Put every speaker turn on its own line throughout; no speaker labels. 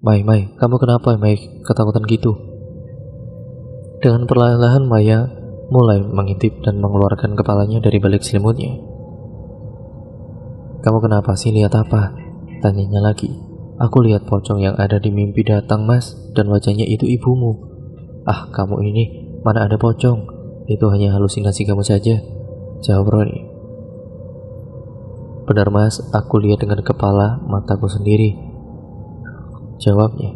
Mai, kamu kenapa, Mai? Ketakutan gitu. Dengan perlahan-lahan Maya mulai mengintip dan mengeluarkan kepalanya dari balik selimutnya. Kamu kenapa sih, lihat apa? Tanyanya lagi. Aku lihat pocong yang ada di mimpi datang, Mas, dan wajahnya itu ibumu. Ah, kamu ini, mana ada pocong? Itu hanya halusinasi kamu saja, jawab Roni. Benar, Mas, aku lihat dengan kepala mataku sendiri, jawabnya.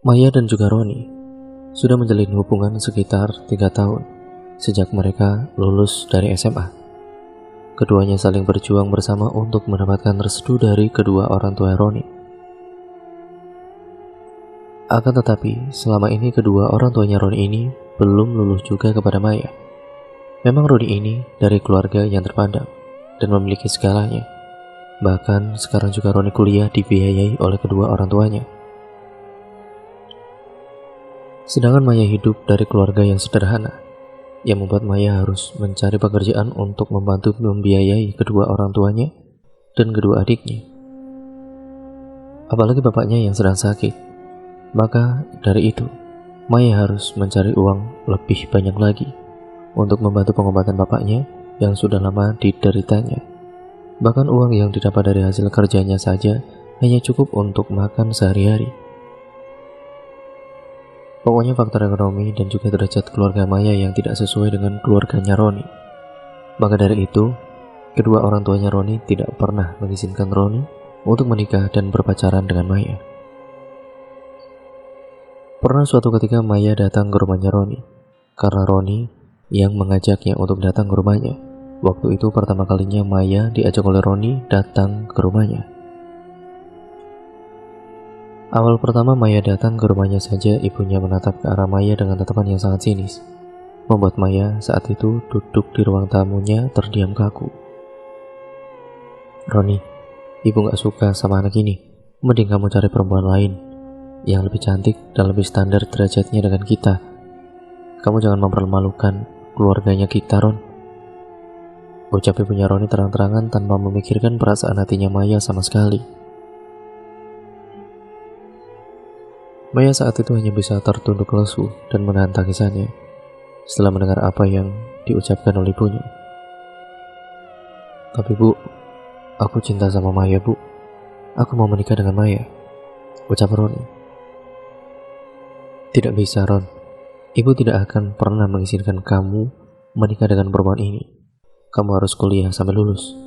Maya dan juga Roni sudah menjalin hubungan sekitar 3 tahun sejak mereka lulus dari SMA. Keduanya saling berjuang bersama untuk mendapatkan restu dari kedua orang tua Roni. Akan tetapi, selama ini kedua orang tuanya Roni ini belum lulus juga kepada Maya. Memang Roni ini dari keluarga yang terpandang dan memiliki segalanya. Bahkan sekarang juga Roni kuliah dibiayai oleh kedua orang tuanya. Sedangkan Maya hidup dari keluarga yang sederhana, yang membuat Maya harus mencari pekerjaan untuk membantu membiayai kedua orang tuanya dan kedua adiknya. Apalagi bapaknya yang sedang sakit. Maka dari itu, Maya harus mencari uang lebih banyak lagi untuk membantu pengobatan bapaknya yang sudah lama dideritanya. Bahkan uang yang didapat dari hasil kerjanya saja hanya cukup untuk makan sehari-hari. Pokoknya faktor ekonomi dan juga derajat keluarga Maya yang tidak sesuai dengan keluarganya Roni. Maka dari itu, kedua orang tuanya Roni tidak pernah mengizinkan Roni untuk menikah dan berpacaran dengan Maya. Pernah suatu ketika Maya datang ke rumahnya Roni, karena Roni yang mengajaknya untuk datang ke rumahnya. Waktu itu pertama kalinya Maya diajak oleh Roni datang ke rumahnya. Awal pertama Maya datang ke rumahnya saja, ibunya menatap ke arah Maya dengan tatapan yang sangat sinis, membuat Maya saat itu duduk di ruang tamunya terdiam kaku. Roni, ibu gak suka sama anak ini. Mending kamu cari perempuan lain yang lebih cantik dan lebih standar derajatnya dengan kita. Kamu jangan mempermalukan keluarganya kita, Ron. Ucap ibunya Roni terang-terangan tanpa memikirkan perasaan hatinya Maya sama sekali. Maya saat itu hanya bisa tertunduk lesu dan menahan tangisannya setelah mendengar apa yang diucapkan oleh ibunya. Tapi Bu, aku cinta sama Maya, Bu. Aku mau menikah dengan Maya, ucap Roni. Tidak bisa, Ron. Ibu tidak akan pernah mengizinkan kamu menikah dengan perempuan ini. Kamu harus kuliah sampai lulus.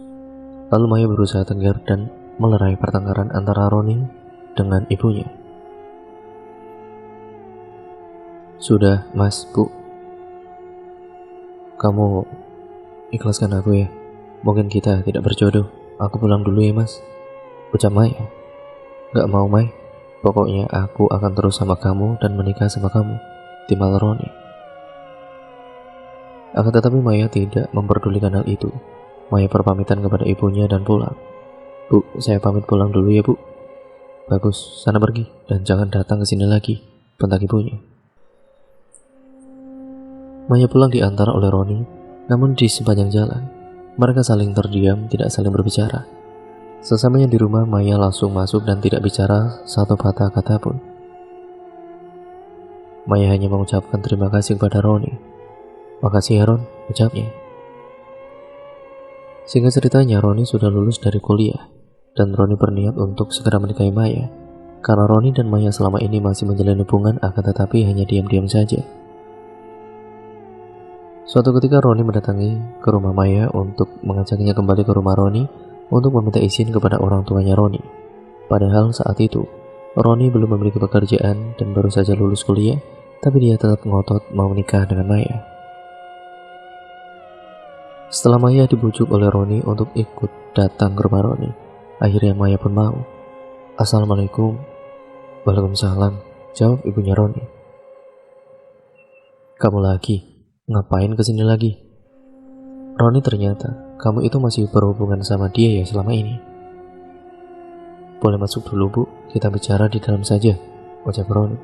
Lalu Maya berusaha tegar dan melerai pertengkaran antara Roni dengan ibunya. Sudah, Mas, Bu. Kamu ikhlaskan aku ya. Mungkin kita tidak berjodoh. Aku pulang dulu ya, Mas, ucap Maya. Gak mau, Mai. Pokoknya aku akan terus sama kamu dan menikah sama kamu, timbal Roni. Akan tetapi Maya tidak memperdulikan hal itu. Maya berpamitan kepada ibunya dan pulang. Bu, saya pamit pulang dulu ya, Bu. Bagus, sana pergi dan jangan datang ke sini lagi, bentak ibunya. Maya pulang diantar oleh Roni, namun di sepanjang jalan, mereka saling terdiam, tidak saling berbicara. Sesamanya di rumah, Maya langsung masuk dan tidak bicara satu patah kata pun. Maya hanya mengucapkan terima kasih kepada Roni. Makasih ya, Ron, ucapnya. Singkat ceritanya, Roni sudah lulus dari kuliah, dan Roni berniat untuk segera menikahi Maya, karena Roni dan Maya selama ini masih menjalin hubungan, akan tetapi hanya diam-diam saja. Suatu ketika Roni mendatangi ke rumah Maya untuk mengajaknya kembali ke rumah Roni untuk meminta izin kepada orang tuanya Roni. Padahal saat itu, Roni belum memiliki pekerjaan dan baru saja lulus kuliah, tapi dia tetap ngotot mau menikah dengan Maya. Setelah Maya dibujuk oleh Roni untuk ikut datang ke rumah Roni, akhirnya Maya pun mau. Assalamualaikum. Waalaikumsalam, jawab ibunya Roni. Kamu lagi? Ngapain kesini lagi? Roni, ternyata kamu itu masih berhubungan sama dia ya selama ini. Boleh masuk dulu, Bu, kita bicara di dalam saja, ucap Roni.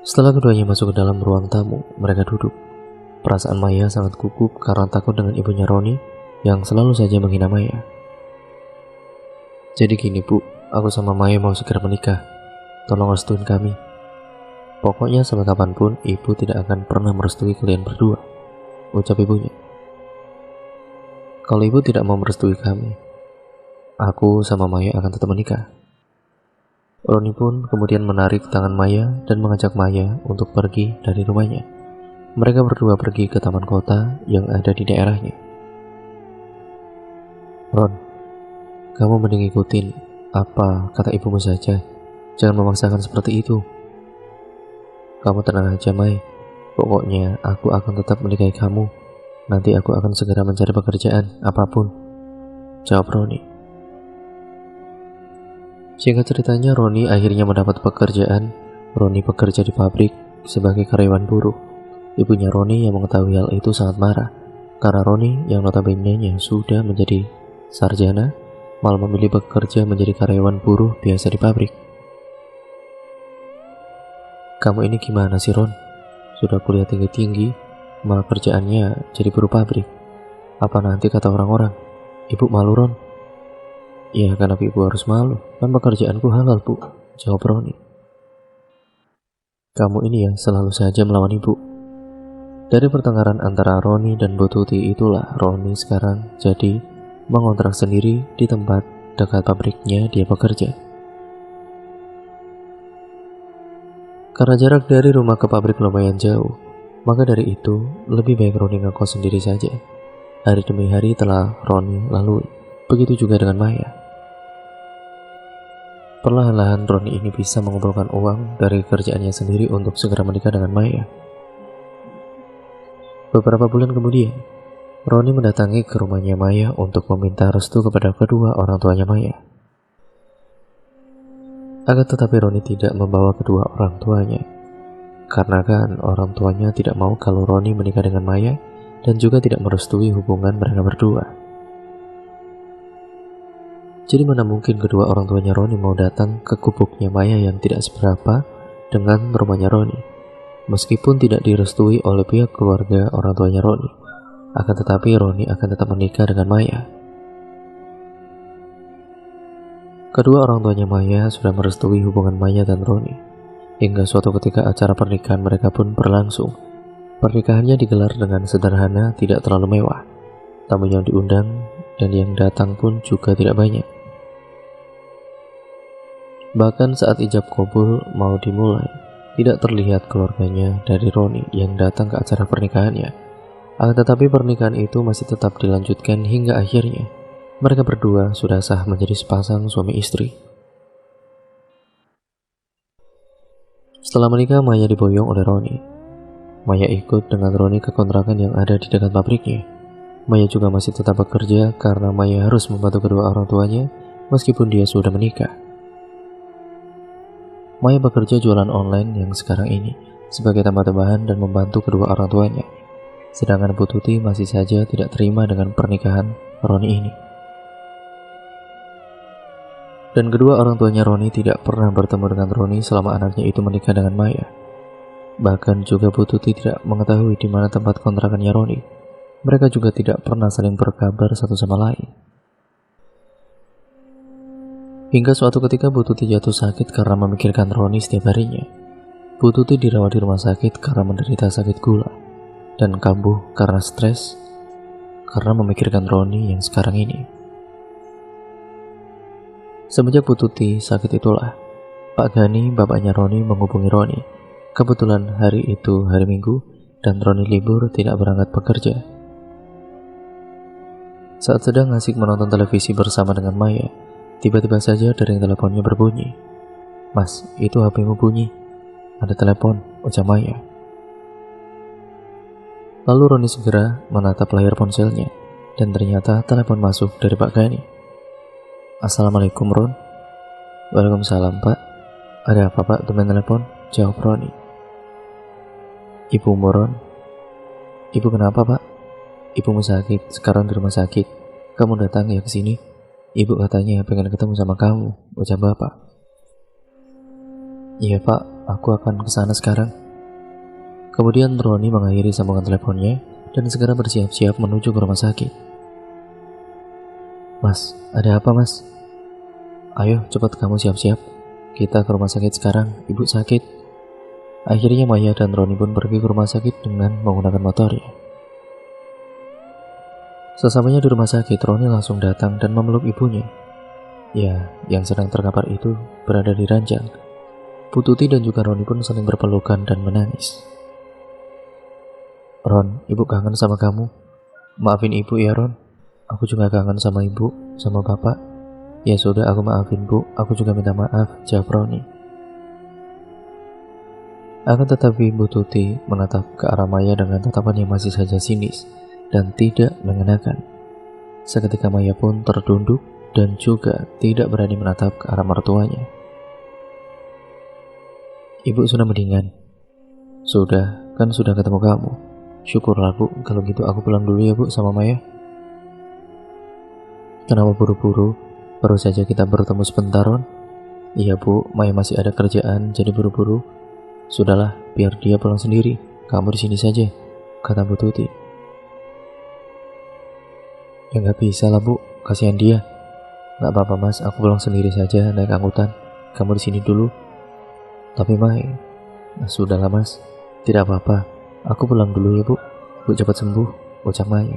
Setelah keduanya masuk ke dalam ruang tamu, mereka duduk. Perasaan Maya sangat gugup karena takut dengan ibunya Roni yang selalu saja menghina Maya. Jadi gini bu, aku sama Maya mau segera menikah. Tolong restuin kami. Pokoknya sampai kapanpun ibu tidak akan pernah merestui kalian berdua, ucap ibunya. Kalau ibu tidak mau merestui kami, aku sama Maya akan tetap menikah. Roni pun kemudian menarik tangan Maya dan mengajak Maya untuk pergi dari rumahnya. Mereka berdua pergi ke taman kota yang ada di daerahnya. Ron, kamu mending ikutin apa kata ibumu saja. Jangan memaksakan seperti itu. Kamu tenang aja, Mai. Pokoknya aku akan tetap menikahi kamu. Nanti aku akan segera mencari pekerjaan apapun, jawab Roni. Singkat ceritanya, Roni akhirnya mendapat pekerjaan. Roni bekerja di pabrik sebagai karyawan buruh. Ibunya Roni yang mengetahui hal itu sangat marah, karena Roni yang notabene-nya sudah menjadi sarjana malah memilih bekerja menjadi karyawan buruh biasa di pabrik. Kamu ini gimana sih, Ron? Sudah kuliah tinggi-tinggi, malah kerjaannya jadi buruh pabrik. Apa nanti kata orang-orang? Ibu malu, Ron? Ya, kenapa ibu harus malu? Kan pekerjaanku halal, bu, jawab Roni. Kamu ini ya selalu saja melawan ibu. Dari pertengkaran antara Roni dan Bu Tuti itulah Roni sekarang jadi mengontrak sendiri di tempat dekat pabriknya dia bekerja. Karena jarak dari rumah ke pabrik lumayan jauh, maka dari itu lebih baik Roni ngekos sendiri saja. Hari demi hari telah Roni lalui, begitu juga dengan Maya. Perlahan-lahan Roni ini bisa mengumpulkan uang dari kerjaannya sendiri untuk segera menikah dengan Maya. Beberapa bulan kemudian, Roni mendatangi ke rumahnya Maya untuk meminta restu kepada kedua orang tuanya Maya. Akan tetapi Roni tidak membawa kedua orang tuanya, karena kan orang tuanya tidak mau kalau Roni menikah dengan Maya dan juga tidak merestui hubungan mereka berdua. Jadi mana mungkin kedua orang tuanya Roni mau datang ke gubuknya Maya yang tidak seberapa dengan rumahnya Roni, meskipun tidak direstui oleh pihak keluarga orang tuanya Roni. Akan tetapi Roni akan tetap menikah dengan Maya. Kedua orang tuanya Maya sudah merestui hubungan Maya dan Roni. Hingga suatu ketika acara pernikahan mereka pun berlangsung. Pernikahannya digelar dengan sederhana, tidak terlalu mewah. Tamu yang diundang dan yang datang pun juga tidak banyak. Bahkan saat ijab kabul mau dimulai, tidak terlihat keluarganya dari Roni yang datang ke acara pernikahannya. Akan tetapi pernikahan itu masih tetap dilanjutkan hingga akhirnya mereka berdua sudah sah menjadi sepasang suami istri. Setelah menikah, Maya diboyong oleh Roni. Maya ikut dengan Roni ke kontrakan yang ada di dekat pabriknya. Maya juga masih tetap bekerja karena Maya harus membantu kedua orang tuanya meskipun dia sudah menikah. Maya bekerja jualan online yang sekarang ini sebagai tambah-tambahan dan membantu kedua orang tuanya. Sedangkan Bu Tuti masih saja tidak terima dengan pernikahan Roni ini. Dan kedua orang tuanya Roni tidak pernah bertemu dengan Roni selama anaknya itu menikah dengan Maya. Bahkan juga Bu Tuti tidak mengetahui di mana tempat kontrakannya Roni. Mereka juga tidak pernah saling berkabar satu sama lain. Hingga suatu ketika Bu Tuti jatuh sakit karena memikirkan Roni setiap harinya. Bu Tuti dirawat di rumah sakit karena menderita sakit gula dan kambuh karena stres karena memikirkan Roni yang sekarang ini. Semenjak Bu Tuti sakit itulah, Pak Gani, bapaknya Roni, menghubungi Roni. Kebetulan hari itu hari Minggu dan Roni libur tidak berangkat bekerja. Saat sedang asik menonton televisi bersama dengan Maya, tiba-tiba saja dering teleponnya berbunyi. Mas, itu HP-mu bunyi. Ada telepon, ucap Maya. Lalu Roni segera menatap layar ponselnya dan ternyata telepon masuk dari Pak Gani. Assalamualaikum, Ron. Waalaikumsalam, Pak. Ada apa, Pak? Teman telepon, jawab Roni. Ibumu, Ron. Ibu kenapa, Pak? Ibumu sakit, sekarang di rumah sakit. Kamu datang ya ke sini. Ibu katanya pengen ketemu sama kamu, ucap bapak. Iya, Pak. aku akan kesana sekarang. Kemudian Roni mengakhiri sambungan teleponnya dan segera bersiap-siap menuju ke rumah sakit. Mas, ada apa mas? Ayo cepat kamu siap-siap. Kita ke rumah sakit sekarang, ibu sakit. Akhirnya Maya dan Roni pun pergi ke rumah sakit dengan menggunakan motornya. Sesampainya di rumah sakit, Roni langsung datang dan memeluk ibunya. Ya, yang sedang terkapar itu berada di ranjang. Bu Tuti dan juga Roni pun saling berpelukan dan menangis. Ron, ibu kangen sama kamu. Maafin ibu ya Ron. Aku juga kangen sama ibu, sama bapak. Ya sudah, aku maafin bu. Aku juga minta maaf, jawab Roni. Akan tetapi Bu Tuti menatap ke arah Maya dengan tatapan yang masih saja sinis dan tidak mengenakan. Seketika Maya pun tertunduk dan juga tidak berani menatap ke arah mertuanya. Ibu sudah mendingan. Sudah, kan sudah ketemu kamu. Syukurlah bu, kalau gitu aku pulang dulu ya bu sama Maya. Kenapa buru-buru? Baru saja kita bertemu sebentar Ron. Iya bu, Maya masih ada kerjaan jadi buru-buru. Sudahlah, biar dia pulang sendiri. Kamu di sini saja, kata Bu Tuti. Ya nggak bisa lah bu, kasihan dia. Nggak apa-apa mas, aku pulang sendiri saja naik angkutan. Kamu di sini dulu. Tapi Mai, sudahlah mas, tidak apa-apa. Aku pulang dulu ya bu. Bu cepat sembuh, ucap Maya.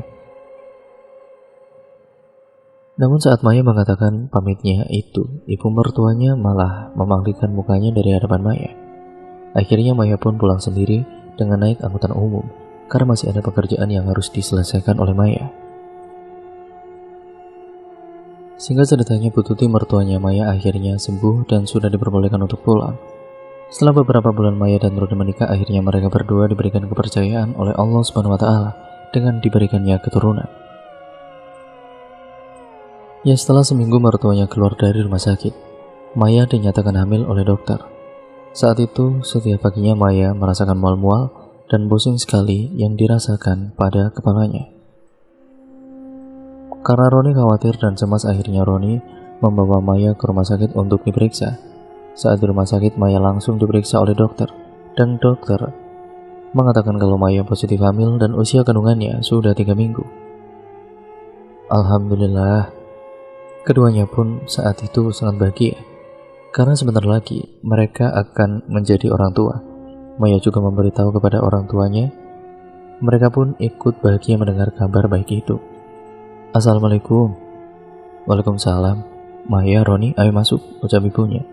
Namun saat Maya mengatakan pamitnya itu, ibu mertuanya malah memalingkan mukanya dari hadapan Maya. Akhirnya Maya pun pulang sendiri dengan naik angkutan umum karena masih ada pekerjaan yang harus diselesaikan oleh Maya. Singkat ceritanya, Bu Tuti mertuanya Maya akhirnya sembuh dan sudah diperbolehkan untuk pulang. Setelah beberapa bulan Maya dan Roni menikah, akhirnya mereka berdua diberikan kepercayaan oleh Allah Subhanahu wa Ta'ala dengan diberikannya keturunan. Ya, setelah seminggu mertuanya keluar dari rumah sakit, Maya dinyatakan hamil oleh dokter. Saat itu, setiap paginya Maya merasakan mual-mual dan pusing sekali yang dirasakan pada kepalanya. Karena Roni khawatir dan cemas, akhirnya Roni membawa Maya ke rumah sakit untuk diperiksa. Saat di rumah sakit, Maya langsung diperiksa oleh dokter, dan dokter mengatakan kalau Maya positif hamil dan usia kandungannya sudah 3 minggu. Alhamdulillah, keduanya pun saat itu sangat bahagia. Karena sebentar lagi mereka akan menjadi orang tua. Maya juga memberitahu kepada orang tuanya. Mereka pun ikut bahagia mendengar kabar baik itu. Assalamualaikum. Waalaikumsalam. Maya, Roni, ayo masuk, ucap ibunya.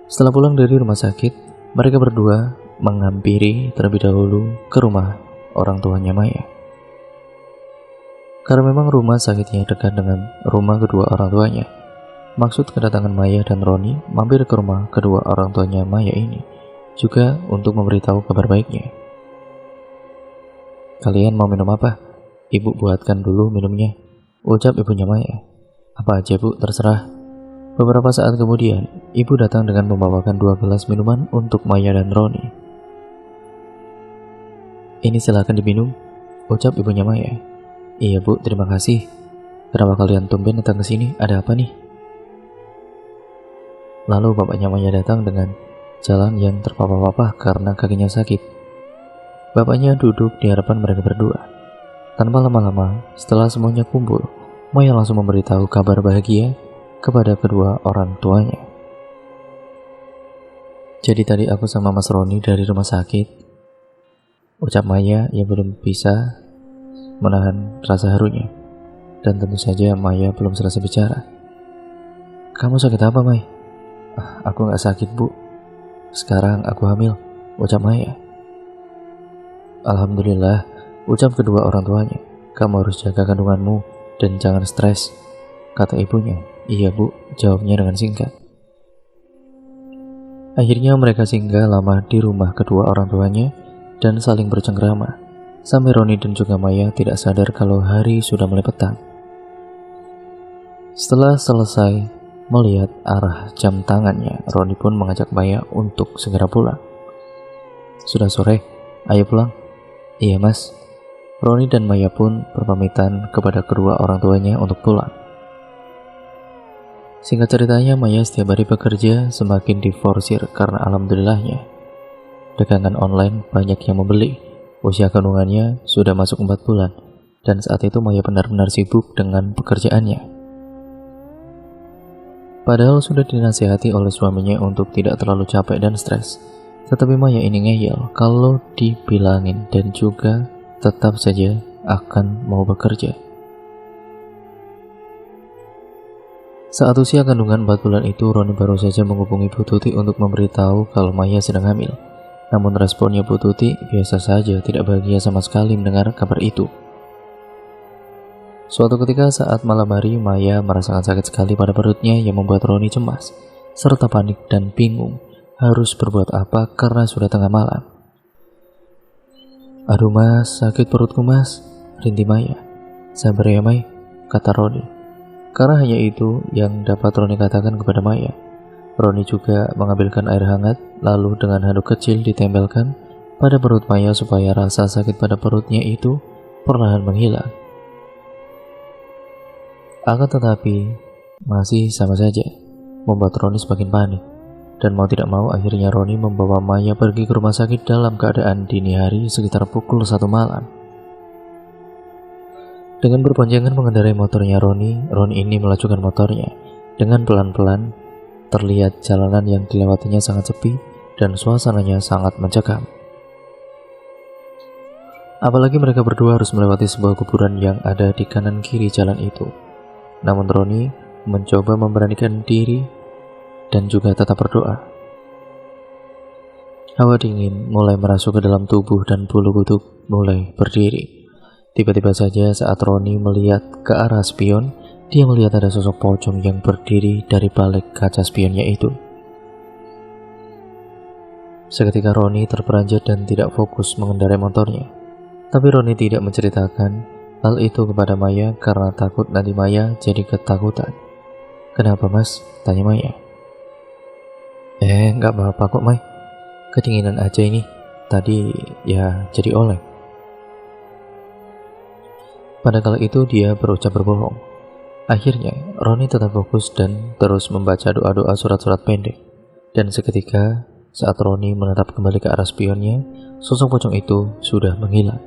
Setelah pulang dari rumah sakit, mereka berdua menghampiri terlebih dahulu ke rumah orang tuanya Maya. Karena memang rumah sakitnya dekat dengan rumah kedua orang tuanya. Maksud kedatangan Maya dan Roni mampir ke rumah kedua orang tuanya Maya ini juga untuk memberitahu kabar baiknya. Kalian mau minum apa? Ibu buatkan dulu minumnya, ucap ibunya Maya. Apa aja bu, terserah. Beberapa saat kemudian, ibu datang dengan membawakan 2 gelas minuman untuk Maya dan Roni. Ini silakan diminum, ucap ibunya Maya. Iya bu, terima kasih. Kenapa kalian tumben datang ke sini? Ada apa nih? Lalu bapaknya Maya datang dengan jalan yang terpapah-papah karena kakinya sakit. Bapaknya duduk di hadapan mereka berdua. Tanpa lama-lama, setelah semuanya kumpul, Maya langsung memberitahu kabar bahagia kepada kedua orang tuanya. Jadi tadi aku sama Mas Roni dari rumah sakit, ucap Maya yang belum bisa menahan rasa harunya. Dan tentu saja Maya belum selesai bicara. Kamu sakit apa, Mai? Aku gak sakit bu. Sekarang aku hamil, ucap Maya. Alhamdulillah, ucap kedua orang tuanya. Kamu harus jaga kandunganmu dan jangan stres, kata ibunya. Iya bu, jawabnya dengan singkat. Akhirnya mereka singgah lama di rumah kedua orang tuanya dan saling bercengkrama, sampai Roni dan juga Maya tidak sadar kalau hari sudah mulai petang. Setelah selesai melihat arah jam tangannya, Roni pun mengajak Maya untuk segera pulang. Sudah sore, ayo pulang. Iya mas. Roni dan Maya pun berpamitan kepada kedua orang tuanya untuk pulang. Singkat ceritanya, Maya setiap hari bekerja semakin diforsir karena alhamdulillahnya dagangan online banyak yang membeli. Usia kandungannya sudah masuk 4 bulan, dan saat itu Maya benar-benar sibuk dengan pekerjaannya. Padahal sudah dinasihati oleh suaminya untuk tidak terlalu capek dan stres, tetapi Maya ini ngeyel kalau dibilangin dan juga tetap saja akan mau bekerja. Saat usia kandungan 4 bulan itu, Roni baru saja menghubungi Bu Tuti untuk memberitahu kalau Maya sedang hamil. Namun responnya Bu Tuti biasa saja, tidak bahagia sama sekali mendengar kabar itu. Suatu ketika saat malam hari, Maya merasakan sakit sekali pada perutnya yang membuat Roni cemas, serta panik dan bingung harus berbuat apa karena sudah tengah malam. "Aduh mas, sakit perutku mas," rintih Maya. "Sabar ya Mai," kata Roni. Karena hanya itu yang dapat Roni katakan kepada Maya. Roni juga mengambilkan air hangat, lalu dengan handuk kecil ditempelkan pada perut Maya supaya rasa sakit pada perutnya itu perlahan menghilang. Akan tetapi masih sama saja, membuat Roni semakin panik. Dan mau tidak mau akhirnya Roni membawa Maya pergi ke rumah sakit dalam keadaan dini hari sekitar pukul 1 malam. Dengan berboncengan mengendarai motornya Roni ini melajukan motornya. Dengan pelan-pelan, terlihat jalanan yang dilewatinya sangat sepi dan suasananya sangat mencekam. Apalagi mereka berdua harus melewati sebuah kuburan yang ada di kanan kiri jalan itu. Namun Roni mencoba memberanikan diri dan juga tetap berdoa. Hawa dingin mulai merasuk ke dalam tubuh dan bulu kuduk mulai berdiri. Tiba-tiba saja saat Roni melihat ke arah spion, dia melihat ada sosok pocong yang berdiri dari balik kaca spionnya itu. Seketika Roni terperanjat dan tidak fokus mengendarai motornya. Tapi Roni tidak menceritakan hal itu kepada Maya karena takut nanti Maya jadi ketakutan. "Kenapa mas?" tanya Maya. Nggak apa-apa kok Mai, kedinginan aja ini, tadi ya jadi oleng." Pada kala itu dia berucap berbohong. Akhirnya Roni tetap fokus dan terus membaca doa-doa surat-surat pendek. Dan seketika saat Roni menatap kembali ke arah spionnya, sosok pocong itu sudah menghilang.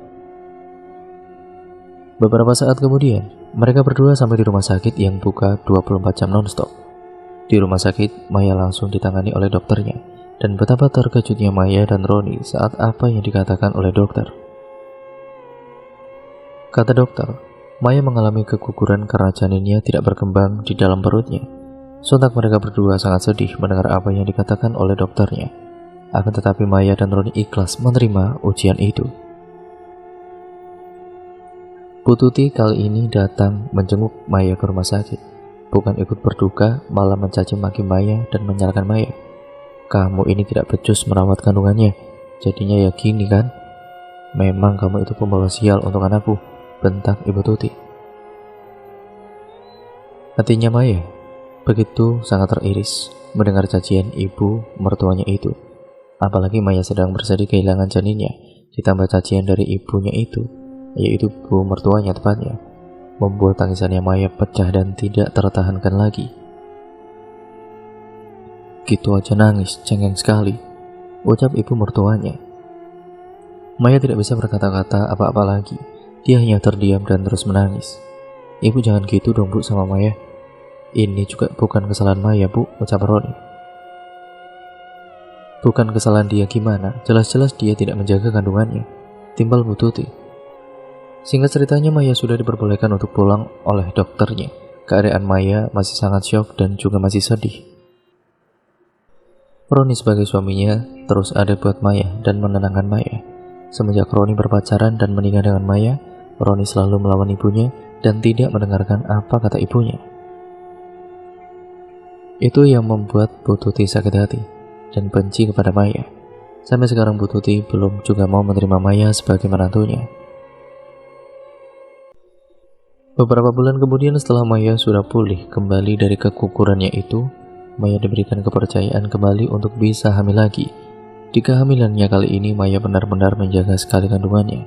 Beberapa saat kemudian, mereka berdua sampai di rumah sakit yang buka 24 jam non-stop. Di rumah sakit, Maya langsung ditangani oleh dokternya. Dan betapa terkejutnya Maya dan Roni saat apa yang dikatakan oleh dokter. Kata dokter, Maya mengalami keguguran karena janinnya tidak berkembang di dalam perutnya. Sontak mereka berdua sangat sedih mendengar apa yang dikatakan oleh dokternya. Akan tetapi Maya dan Roni ikhlas menerima ujian itu. Bu Tuti kali ini datang menjenguk Maya ke rumah sakit. Bukan ikut berduka, malah mencaci maki Maya dan menyalahkan Maya. "Kamu ini tidak becus merawat kandungannya, jadinya ya gini kan? Memang kamu itu pembawa sial untuk anakku," bentak Ibu Tuti. Hatinya Maya begitu sangat teriris mendengar cacian ibu mertuanya itu. Apalagi Maya sedang bersedih kehilangan janinnya, ditambah cacian dari ibunya itu, yaitu ibu mertuanya tepatnya, membuat tangisannya Maya pecah dan tidak tertahankan lagi. "Gitu aja nangis, cengeng sekali," ucap ibu mertuanya. Maya tidak bisa berkata-kata apa-apa lagi. Dia hanya terdiam dan terus menangis. "Ibu jangan gitu dong Bu sama Maya. Ini juga bukan kesalahan Maya Bu," ucap Roni. "Bukan kesalahan dia gimana? Jelas-jelas dia tidak menjaga kandungannya," timbal Bu Tuti. Singkat ceritanya, Maya sudah diperbolehkan untuk pulang oleh dokternya. Keadaan Maya masih sangat syok dan juga masih sedih. Roni sebagai suaminya terus ada buat Maya dan menenangkan Maya. Semenjak Roni berpacaran dan menikah dengan Maya, Roni selalu melawan ibunya dan tidak mendengarkan apa kata ibunya. Itu yang membuat Bu Tuti sakit hati dan benci kepada Maya. Sampai sekarang Bu Tuti belum juga mau menerima Maya sebagai menantunya. Beberapa bulan kemudian setelah Maya sudah pulih kembali dari kegugurannya itu, Maya diberikan kepercayaan kembali untuk bisa hamil lagi. Di kehamilannya kali ini Maya benar-benar menjaga sekali kandungannya.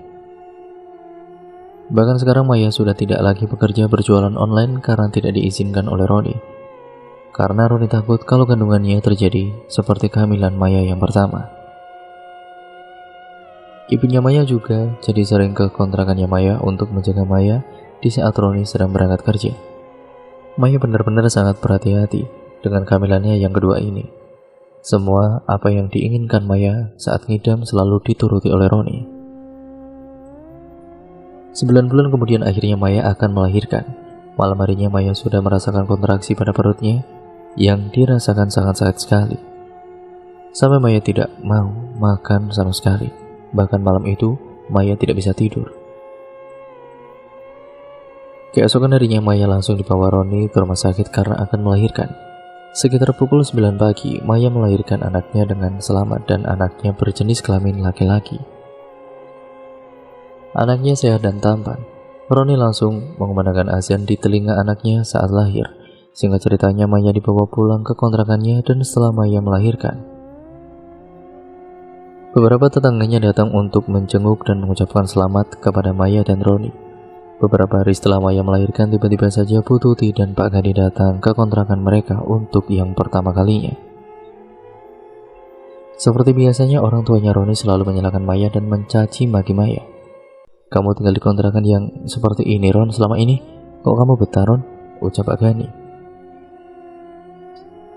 Bahkan sekarang Maya sudah tidak lagi bekerja berjualan online karena tidak diizinkan oleh Roni. Karena Roni takut kalau kandungannya terjadi seperti kehamilan Maya yang pertama. Ibunya Maya juga jadi sering ke kontrakannya Maya untuk menjaga Maya di saat Roni sedang berangkat kerja. Maya benar-benar sangat berhati-hati dengan kehamilannya yang kedua ini. Semua apa yang diinginkan Maya saat ngidam selalu dituruti oleh Roni. 9 bulan kemudian akhirnya Maya akan melahirkan. Malam harinya Maya sudah merasakan kontraksi pada perutnya yang dirasakan sangat sakit sekali. Sampai Maya tidak mau makan sama sekali. Bahkan malam itu Maya tidak bisa tidur. Keesokan harinya Maya langsung dibawa Roni ke rumah sakit karena akan melahirkan. Sekitar pukul 9 pagi, Maya melahirkan anaknya dengan selamat dan anaknya berjenis kelamin laki-laki. Anaknya sehat dan tampan. Roni langsung mengumandangkan azan di telinga anaknya saat lahir. Singkat ceritanya Maya dibawa pulang ke kontrakannya dan setelah Maya melahirkan, beberapa tetangganya datang untuk menjenguk dan mengucapkan selamat kepada Maya dan Roni. Beberapa hari setelah Maya melahirkan, tiba-tiba saja Bu Tuti dan Pak Gani datang ke kontrakan mereka untuk yang pertama kalinya. Seperti biasanya, orang tuanya Roni selalu menyalahkan Maya dan mencaci maki Maya. "Kamu tinggal di kontrakan yang seperti ini, Ron, selama ini? Kok kamu betah, Ron?" ucap Pak Gani.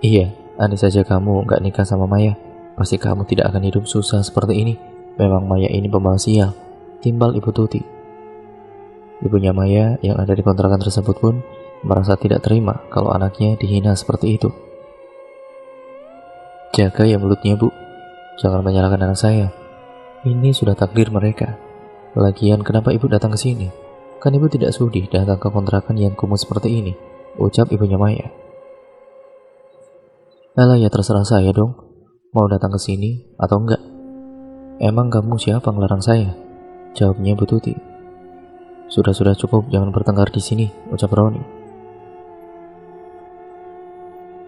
"Iya, andai saja kamu gak nikah sama Maya, pasti kamu tidak akan hidup susah seperti ini. Memang Maya ini pembawa sial," timbal Ibu Tuti. Ibunya Maya yang ada di kontrakan tersebut pun merasa tidak terima kalau anaknya dihina seperti itu. "Jaga ya mulutnya, Bu. Jangan menyalahkan anak saya. Ini sudah takdir mereka. Lagian kenapa Ibu datang ke sini? Kan Ibu tidak sudi datang ke kontrakan yang kumuh seperti ini," ucap ibunya Maya. "Alah, ya terserah saya dong. Mau datang ke sini atau enggak? Emang kamu siapa ngelarang saya?" jawabnya Bu Tuti. Sudah cukup, jangan bertengkar di sini," ucap Roni.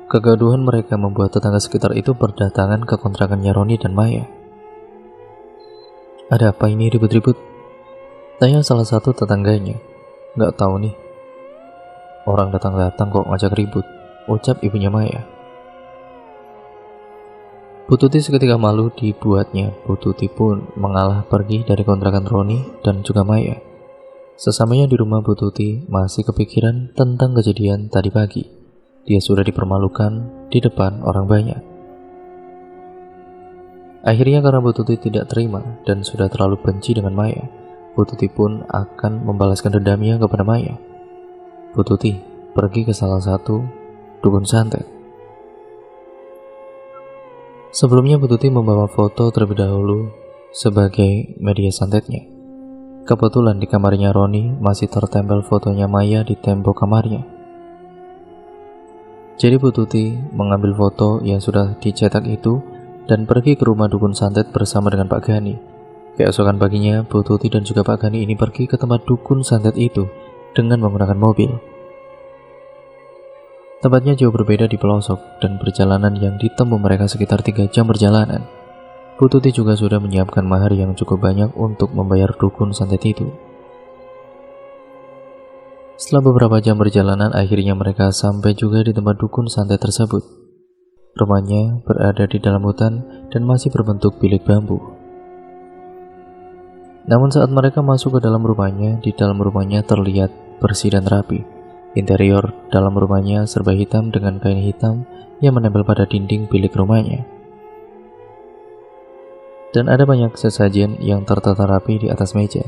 Kegaduhan mereka membuat tetangga sekitar itu berdatangan ke kontrakannya Roni dan Maya. "Ada apa ini ribut-ribut?" tanya salah satu tetangganya. "Nggak tahu nih. Orang datang-datang kok ngajak ribut," ucap ibunya Maya. Bu Tuti seketika malu dibuatnya. Bu Tuti pun mengalah pergi dari kontrakan Roni dan juga Maya. Sesamanya di rumah, Bu Tuti masih kepikiran tentang kejadian tadi pagi. Dia sudah dipermalukan di depan orang banyak. Akhirnya karena Bu Tuti tidak terima dan sudah terlalu benci dengan Maya, Bu Tuti pun akan membalaskan dendamnya kepada Maya. Bu Tuti pergi ke salah satu dukun santet. Sebelumnya Bu Tuti membawa foto terlebih dahulu sebagai media santetnya. Kebetulan di kamarnya Roni masih tertempel fotonya Maya di tembok kamarnya. Jadi Bu Tuti mengambil foto yang sudah dicetak itu dan pergi ke rumah dukun santet bersama dengan Pak Gani. Keesokan paginya, Bu Tuti dan juga Pak Gani ini pergi ke tempat dukun santet itu dengan menggunakan mobil. Tempatnya jauh berbeda di pelosok dan perjalanan yang ditempuh mereka sekitar 3 jam perjalanan. Bu Tuti juga sudah menyiapkan mahar yang cukup banyak untuk membayar dukun santet itu. Setelah beberapa jam perjalanan, akhirnya mereka sampai juga di tempat dukun santet tersebut. Rumahnya berada di dalam hutan dan masih berbentuk bilik bambu. Namun saat mereka masuk ke dalam rumahnya, di dalam rumahnya terlihat bersih dan rapi. Interior dalam rumahnya serba hitam dengan kain hitam yang menempel pada dinding bilik rumahnya. Dan ada banyak sesajen yang tertata rapi di atas meja.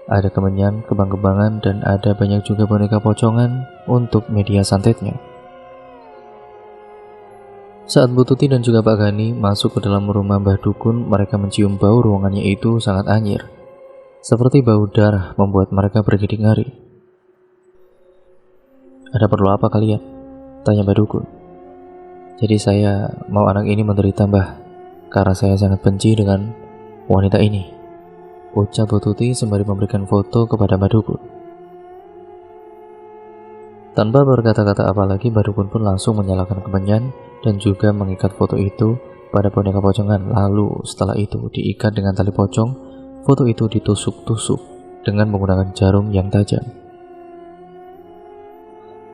Ada kemenyan, kembang-kembangan, dan ada banyak juga boneka pocongan untuk media santetnya. Saat Bu Tuti dan juga Pak Gani masuk ke dalam rumah Mbah Dukun, mereka mencium bau ruangannya itu sangat anyir. Seperti bau darah membuat mereka bergidik ngeri. "Ada perlu apa kalian?" tanya Mbah Dukun. "Jadi saya mau anak ini menderita, Mbah, karena saya sangat benci dengan wanita ini," ucap Bu Tuti sembari memberikan foto kepada Mbah Dukun. Tanpa berkata-kata apa lagi, Mbah Dukun pun langsung menyalakan kemenyan dan juga mengikat foto itu pada boneka pocongan. Lalu setelah itu diikat dengan tali pocong, foto itu ditusuk-tusuk dengan menggunakan jarum yang tajam.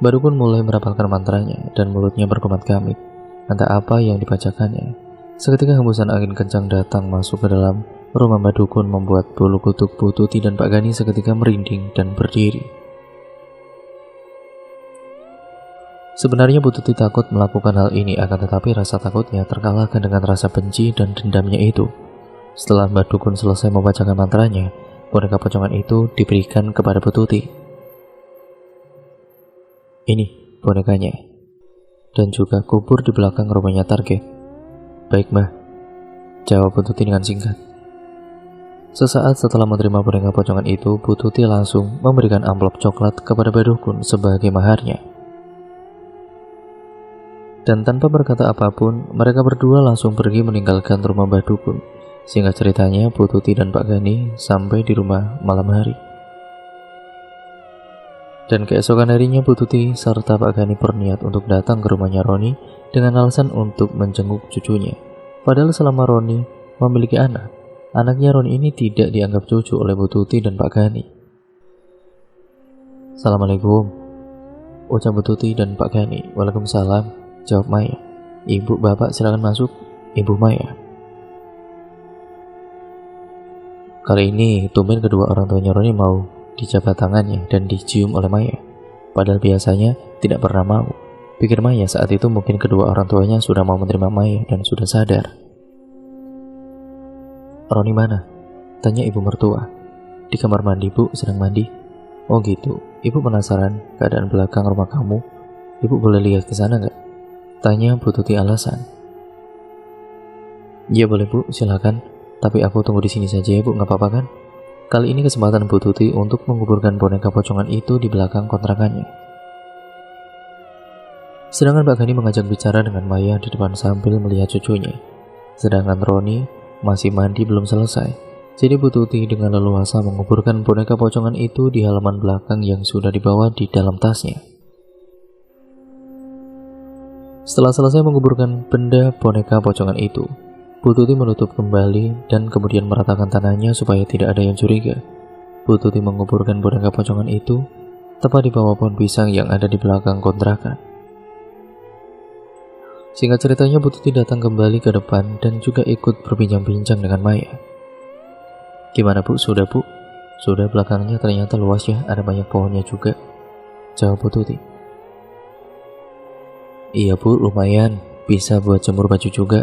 Mbah Dukun mulai merapalkan mantranya dan mulutnya berkemat-kamit. Entah apa yang dibacakannya. Seketika hembusan angin kencang datang masuk ke dalam Rumah Mbak Dukun membuat bulu kuduk Bu Tuti dan Pak Gani seketika merinding dan berdiri. Sebenarnya Bu Tuti takut melakukan hal ini, akan tetapi rasa takutnya terkalahkan dengan rasa benci dan dendamnya itu. Setelah Mbak Dukun selesai membacakan mantranya, boneka pocongan itu diberikan kepada Bu Tuti. Ini bonekanya, dan juga kubur di belakang rumahnya target. Baik Mbah, jawab Bu Tuti dengan singkat. Sesaat setelah menerima boneka pocongan itu, Bu Tuti langsung memberikan amplop coklat kepada Mbak Dukun sebagai maharnya. Dan tanpa berkata apapun, mereka berdua langsung pergi meninggalkan rumah Mbak Dukun. Singkat ceritanya, Bu Tuti dan Pak Gani sampai di rumah malam hari. Dan keesokan harinya Bu Tuti serta Pak Gani berniat untuk datang ke rumahnya Roni dengan alasan untuk menjenguk cucunya. Padahal selama Roni memiliki anak, anaknya Roni ini tidak dianggap cucu oleh Bu Tuti dan Pak Gani. Assalamualaikum, ucap Bu Tuti dan Pak Gani. Waalaikumsalam, jawab Maya. Ibu bapak silakan masuk, Ibu Maya. Kali ini tumben kedua orang tuanya Roni mau dijabat tangannya dan dicium oleh Maya. Padahal biasanya tidak pernah mau. Pikir Maya saat itu mungkin kedua orang tuanya sudah mau menerima Maya dan sudah sadar. Roni mana? Tanya ibu mertua. Di kamar mandi Bu, sedang mandi. Oh gitu, ibu penasaran keadaan belakang rumah kamu. Ibu boleh lihat ke sana nggak? Tanya Bu Tuti alasan. Ya boleh Bu, silakan. Tapi aku tunggu di sini saja ya Bu, nggak apa-apa kan? Kali ini kesempatan Bu Tuti untuk menguburkan boneka pocongan itu di belakang kontrakannya. Sedangkan Pak Gani mengajak bicara dengan Maya di depan sambil melihat cucunya. Sedangkan Roni masih mandi belum selesai. Jadi Bu Tuti dengan leluasa menguburkan boneka pocongan itu di halaman belakang yang sudah dibawa di dalam tasnya. Setelah selesai menguburkan benda boneka pocongan itu, Bu Tuti menutup kembali dan kemudian meratakan tanahnya supaya tidak ada yang curiga. Bu Tuti menguburkan boneka pocongan itu tepat di bawah pohon pisang yang ada di belakang kontrakan. Singkat ceritanya, Bu Tuti datang kembali ke depan dan juga ikut berbincang-bincang dengan Maya. Gimana Bu, sudah Bu? Sudah, belakangnya ternyata luas ya, ada banyak pohonnya juga, jawab Bu Tuti. Iya Bu, lumayan, bisa buat jemur baju juga,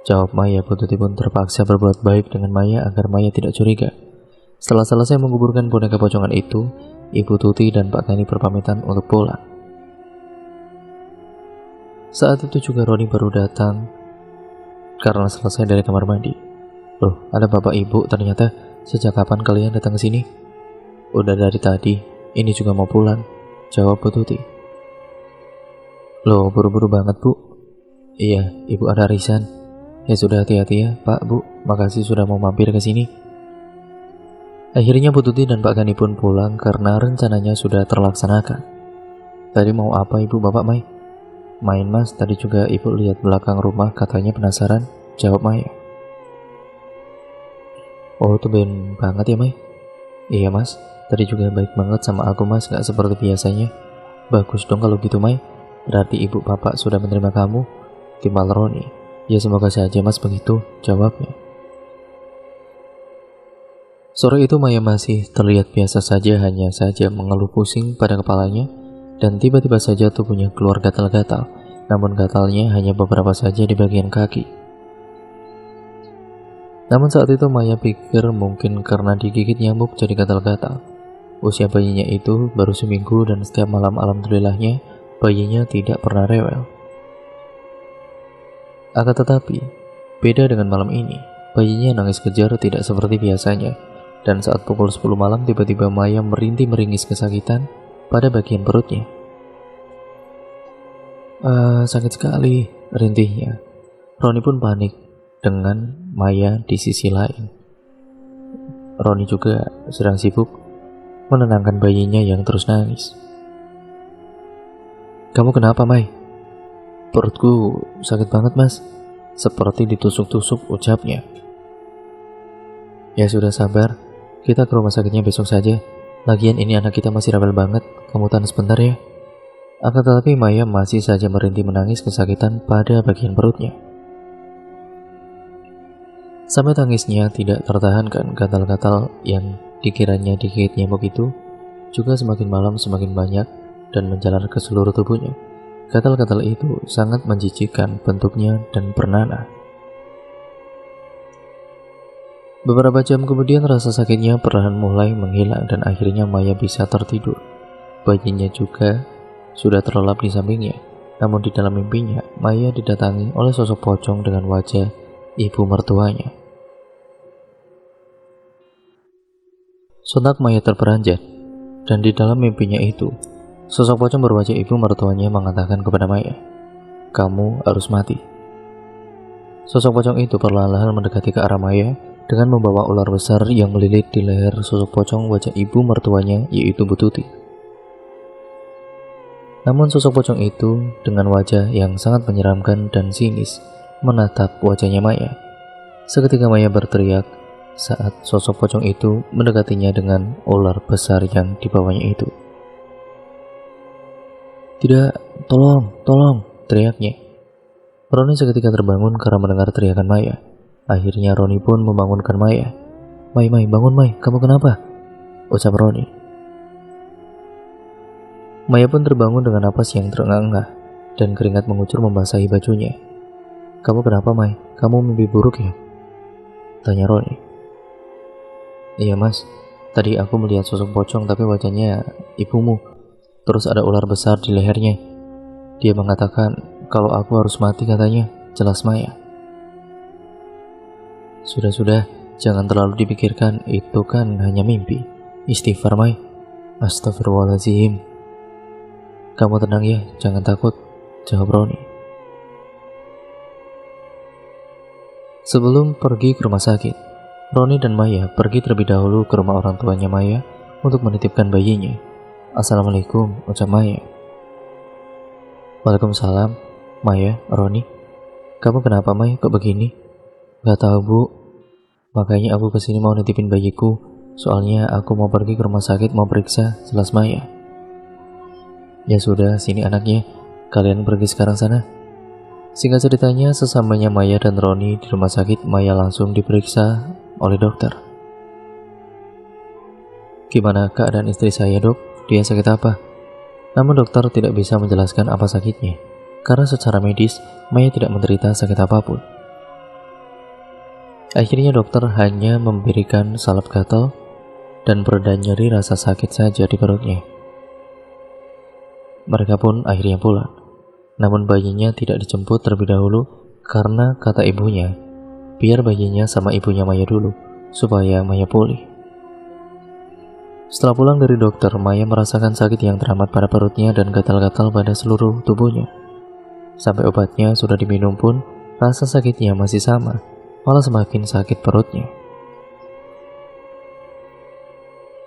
jawab Maya. Bu Tuti pun terpaksa berbuat baik dengan Maya agar Maya tidak curiga. Setelah selesai menguburkan boneka pocongan itu, Ibu Tuti dan Pak Gani berpamitan untuk pulang. Saat itu juga Roni baru datang karena selesai dari kamar mandi. Loh, ada bapak ibu ternyata. Sejak kapan kalian datang ke sini? Udah dari tadi, ini juga mau pulang, jawab Bu Tuti. Loh, buru-buru banget Bu. Iya, ibu ada arisan. Ya sudah, hati-hati ya Pak, Bu, makasih sudah mau mampir ke sini. Akhirnya Bu Tuti dan Pak Gani pun pulang karena rencananya sudah terlaksanakan. Tadi mau apa ibu bapak Mai? Main Mas, tadi juga ibu lihat belakang rumah katanya penasaran, jawab Maya. Oh, itu ben banget ya Mai? Iya Mas, tadi juga baik banget sama aku Mas, gak seperti biasanya. Bagus dong kalau gitu Mai, berarti ibu bapak sudah menerima kamu, timbal Roni. Ya semoga saja Mas begitu, jawabnya. Sore itu Maya masih terlihat biasa saja, hanya saja mengeluh pusing pada kepalanya, dan tiba-tiba saja tubuhnya keluar gatal-gatal, namun gatalnya hanya beberapa saja di bagian kaki. Namun saat itu Maya pikir mungkin karena digigit nyamuk jadi gatal-gatal. Usia bayinya itu baru seminggu dan setiap malam alhamdulillahnya bayinya tidak pernah rewel. Akan tetapi, beda dengan malam ini, bayinya nangis kejar tidak seperti biasanya, dan saat pukul 10 malam tiba-tiba Maya merintih-meringis kesakitan pada bagian perutnya. Sakit sekali, rintihnya. Roni pun panik dengan Maya di sisi lain. Roni juga sedang sibuk menenangkan bayinya yang terus nangis. Kamu kenapa, Mai? Perutku sakit banget, Mas. Seperti ditusuk-tusuk, ucapnya. Ya sudah, sabar. Kita ke rumah sakitnya besok saja. Lagian ini anak kita masih rebel banget. Kamu tahan sebentar ya. Akan tetapi Maya masih saja merintih menangis kesakitan pada bagian perutnya. Sampai tangisnya tidak tertahankan, gatal-gatal yang dikiranya digigit nyamuk itu juga semakin malam semakin banyak dan menjalar ke seluruh tubuhnya. Gatal-gatal itu sangat menjijikkan bentuknya dan bernanah. Beberapa jam kemudian rasa sakitnya perlahan mulai menghilang dan akhirnya Maya bisa tertidur. Bayinya juga sudah terlelap di sampingnya. Namun di dalam mimpinya, Maya didatangi oleh sosok pocong dengan wajah ibu mertuanya. Sontak Maya terperanjat, dan di dalam mimpinya itu, sosok pocong berwajah ibu mertuanya mengatakan kepada Maya, "Kamu harus mati." Sosok pocong itu perlahan-lahan mendekati ke arah Maya dengan membawa ular besar yang melilit di leher sosok pocong wajah ibu mertuanya, yaitu Bu Tuti. Namun sosok pocong itu dengan wajah yang sangat menyeramkan dan sinis menatap wajahnya Maya. Seketika Maya berteriak saat sosok pocong itu mendekatinya dengan ular besar yang dibawanya itu. "Tidak, tolong," teriaknya. Roni seketika terbangun karena mendengar teriakan Maya. Akhirnya Roni pun membangunkan Maya. Mai, bangun Mai, kamu kenapa?" ucap Roni. Maya pun terbangun dengan napas yang terengah-engah dan keringat mengucur membasahi bajunya. "Kamu kenapa, Mai? Kamu mimpi buruk ya?" tanya Roni. "Iya mas, tadi aku melihat sosok pocong tapi wajahnya ibumu. Terus ada ular besar di lehernya. Dia mengatakan kalau aku harus mati katanya," jelas Maya. Sudah, jangan terlalu dipikirkan, itu kan hanya mimpi. Istighfar Mai. Astagfirullahaladzim. "Kamu tenang ya, jangan takut," jawab Roni. Sebelum pergi ke rumah sakit, Roni dan Maya pergi terlebih dahulu ke rumah orang tuanya Maya untuk menitipkan bayinya. "Assalamualaikum," ucap Maya. "Waalaikumsalam, Maya, Roni. Kamu kenapa Mai, kok begini?" "Gak tahu Bu, makanya aku kesini mau nitipin bayiku. Soalnya aku mau pergi ke rumah sakit mau periksa," jelas Maya. "Ya sudah, sini anaknya, kalian pergi sekarang sana." Singkat ceritanya, sesampainya Maya dan Roni di rumah sakit, Maya langsung diperiksa oleh dokter. "Gimana keadaan istri saya, Dok? Dia sakit apa?" Namun dokter tidak bisa menjelaskan apa sakitnya, karena secara medis Maya tidak menderita sakit apapun. Akhirnya dokter hanya memberikan salep gatal dan pereda nyeri rasa sakit saja di perutnya. Mereka pun akhirnya pulang. Namun bayinya tidak dijemput terlebih dahulu karena kata ibunya, biar bayinya sama ibunya Maya dulu, supaya Maya pulih. Setelah pulang dari dokter, Maya merasakan sakit yang teramat pada perutnya dan gatal-gatal pada seluruh tubuhnya. Sampai obatnya sudah diminum pun, rasa sakitnya masih sama, malah semakin sakit perutnya.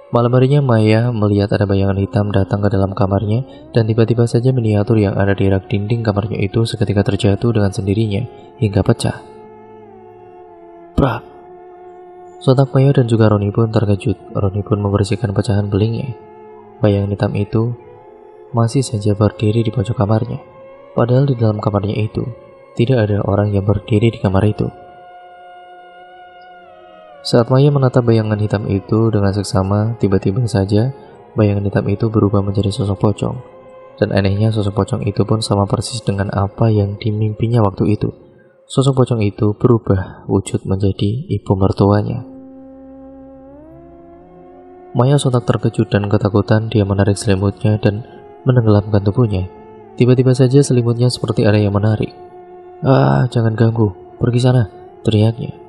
Malam harinya Maya melihat ada bayangan hitam datang ke dalam kamarnya dan tiba-tiba saja miniatur yang ada di rak dinding kamarnya itu seketika terjatuh dengan sendirinya hingga pecah. Brak! Sontak Maya dan juga Roni pun terkejut. Roni pun membersihkan pecahan belingnya. Bayangan hitam itu masih saja berdiri di pojok kamarnya. Padahal di dalam kamarnya itu tidak ada orang yang berdiri di kamar itu. Saat Maya menatap bayangan hitam itu dengan seksama, tiba-tiba saja bayangan hitam itu berubah menjadi sosok pocong. Dan anehnya sosok pocong itu pun sama persis dengan apa yang dimimpinya waktu itu. Sosok pocong itu berubah wujud menjadi ibu mertuanya. Maya sontak terkejut dan ketakutan. Dia menarik selimutnya dan menenggelamkan tubuhnya. Tiba-tiba saja selimutnya seperti ada yang menarik. "Ah, jangan ganggu, pergi sana," teriaknya.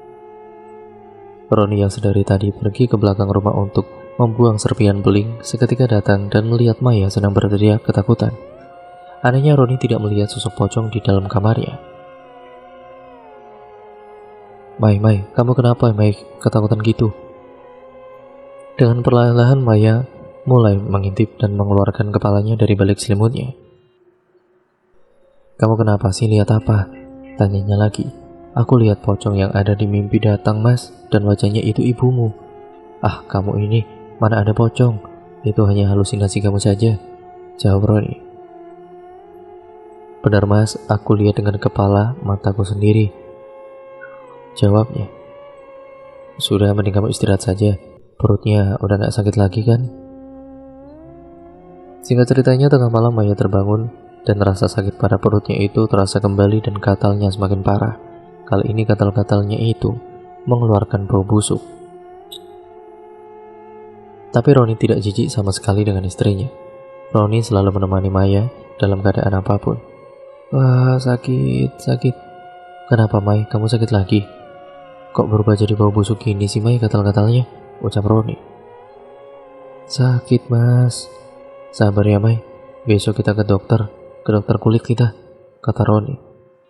Roni yang sedari tadi pergi ke belakang rumah untuk membuang serpihan beling seketika datang dan melihat Maya sedang berteriak ketakutan. Anehnya Roni tidak melihat sosok pocong di dalam kamarnya. Mai, kamu kenapa Mai ketakutan gitu?" Dengan perlahan-lahan Maya mulai mengintip dan mengeluarkan kepalanya dari balik selimutnya. "Kamu kenapa sih, lihat apa?" tanyanya lagi. "Aku lihat pocong yang ada di mimpi datang mas, dan wajahnya itu ibumu." "Ah, kamu ini, mana ada pocong, itu hanya halusinasi kamu saja," jawab Roni. "Benar mas, aku lihat dengan kepala mataku sendiri," jawabnya. Sudah, mending kamu istirahat saja. Perutnya udah gak sakit lagi kan? Singkat ceritanya, tengah malam Maya terbangun dan rasa sakit pada perutnya itu terasa kembali dan gatalnya semakin parah. Kali ini gatal-gatalnya itu mengeluarkan bau busuk. Tapi Roni tidak jijik sama sekali dengan istrinya. Roni selalu menemani Maya dalam keadaan apapun. Wah, sakit. Kenapa, Mai? Kamu sakit lagi? Kok berubah jadi bau busuk gini sih, Mai, gatal-gatalnya? Ucap Roni. Sakit, Mas. Sabar ya, Mai. Besok kita ke dokter kulit kita, kata Roni.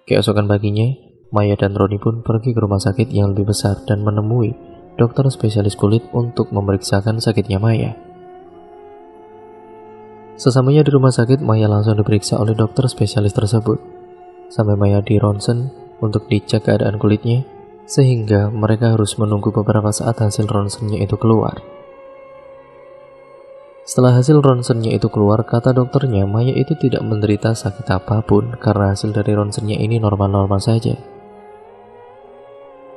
Keesokan paginya, Maya dan Roni pun pergi ke rumah sakit yang lebih besar dan menemui dokter spesialis kulit untuk memeriksakan sakitnya Maya. Sesamanya di rumah sakit, Maya langsung diperiksa oleh dokter spesialis tersebut. Sampai Maya di ronsen untuk dicek keadaan kulitnya, sehingga mereka harus menunggu beberapa saat hasil ronsennya itu keluar. Setelah hasil ronsennya itu keluar, kata dokternya, Maya itu tidak menderita sakit apapun karena hasil dari ronsennya ini normal-normal saja.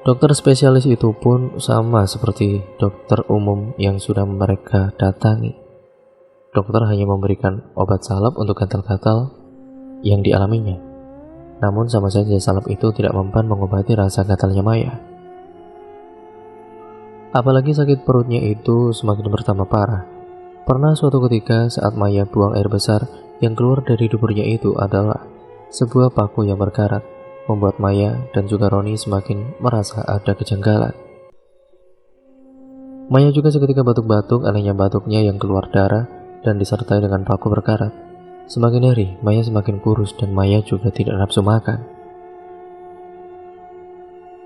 Dokter spesialis itu pun sama seperti dokter umum yang sudah mereka datangi. Dokter hanya memberikan obat salep untuk gatal-gatal yang dialaminya. Namun sama saja salep itu tidak mempan mengobati rasa gatalnya Maya. Apalagi sakit perutnya itu semakin bertambah parah. Pernah suatu ketika saat Maya buang air besar, yang keluar dari duburnya itu adalah sebuah paku yang berkarat, membuat Maya dan juga Roni semakin merasa ada kejanggalan. Maya juga seketika batuk-batuk, anehnya batuknya yang keluar darah dan disertai dengan paku berkarat. Semakin hari, Maya semakin kurus dan Maya juga tidak nafsu makan.